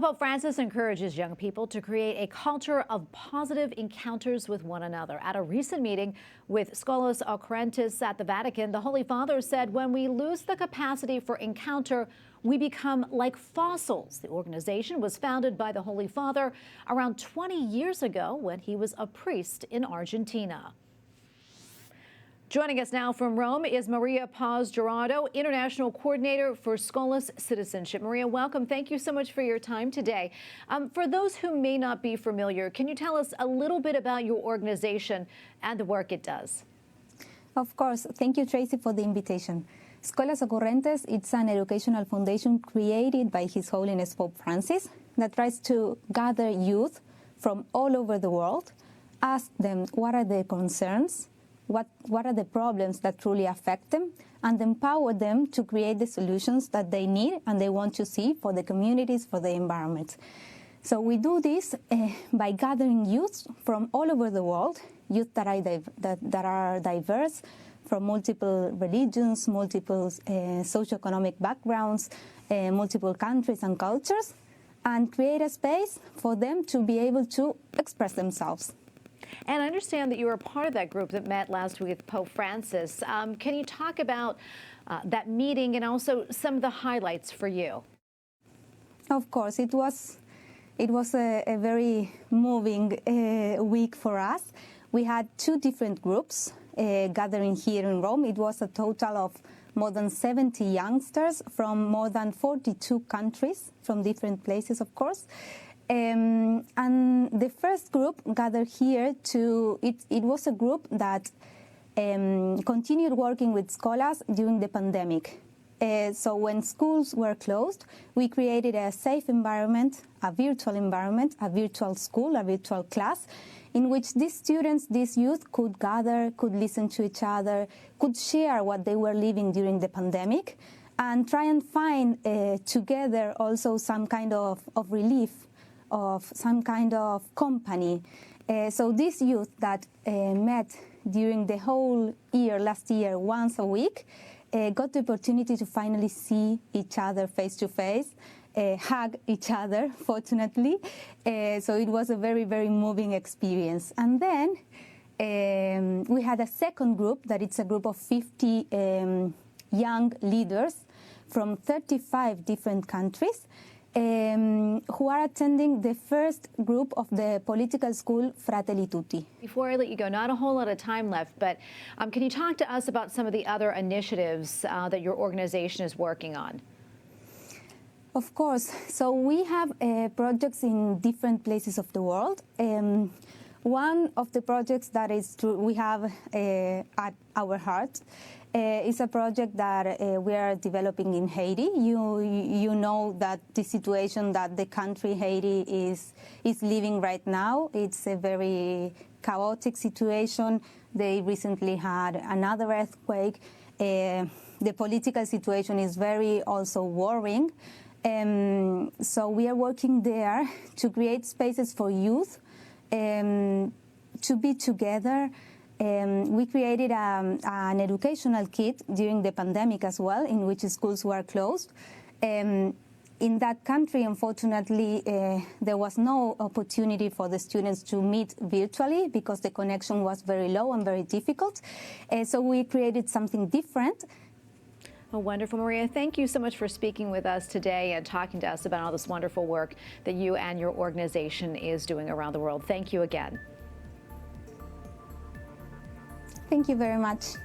Pope Francis encourages young people to create a culture of positive encounters with one another. At a recent meeting with Scholas Occurrentes at the Vatican, the Holy Father said when we lose the capacity for encounter, we become like fossils. The organization was founded by the Holy Father around 20 years ago when he was a priest in Argentina. Joining us now from Rome is Maria Paz Jurado, International Coordinator for Scholas Citizenship. Maria, welcome. Thank you so much for your time today. For those who may not be familiar, can you tell us a little bit about your organization and the work it does? Of course. Thank you, Tracy, for the invitation. Scholas Occurrentes, it's an educational foundation created by His Holiness Pope Francis that tries to gather youth from all over the world, ask them what are their concerns, what are the problems that truly affect them, and empower them to create the solutions that they need and they want to see for the communities, for the environment. So we do this by gathering youth from all over the world, youth that are diverse, from multiple religions, multiple socioeconomic backgrounds, multiple countries and cultures, and create a space for them to be able to express themselves. And I understand that you were part of that group that met last week with Pope Francis. Can you talk about that meeting and also some of the highlights for you? Of course, it was a very moving week for us. We had two different groups gathering here in Rome. It was a total of more than 70 youngsters from more than 42 countries, from different places, of course. And the first group gathered here it was a group that continued working with Scholas during the pandemic. So when schools were closed, we created a safe environment, a virtual school, a virtual class, in which these students, these youth could gather, could listen to each other, could share what they were living during the pandemic, and try and find together also some kind of relief, of some kind of company. So these youth that met during the whole year, last year, once a week, got the opportunity to finally see each other face to face, hug each other, fortunately. So it was a very, very moving experience. And then we had a second group, that it's a group of 50 young leaders from 35 different countries, who are attending the first group of the political school Fratelli Tutti. Before I let you go, not a whole lot of time left, but can you talk to us about some of the other initiatives that your organization is working on? Of course. So we have projects in different places of the world. One of the projects that we have at our heart is a project that we are developing in Haiti. You know that the situation that the country Haiti is living right now, it's a very chaotic situation. They recently had another earthquake. The political situation is very also worrying. So we are working there to create spaces for youth to be together. We created an educational kit during the pandemic as well, in which schools were closed. In that country, unfortunately, there was no opportunity for the students to meet virtually because the connection was very low and very difficult. So we created something different. Oh, wonderful, Maria. Thank you so much for speaking with us today and talking to us about all this wonderful work that you and your organization is doing around the world. Thank you again. Thank you very much.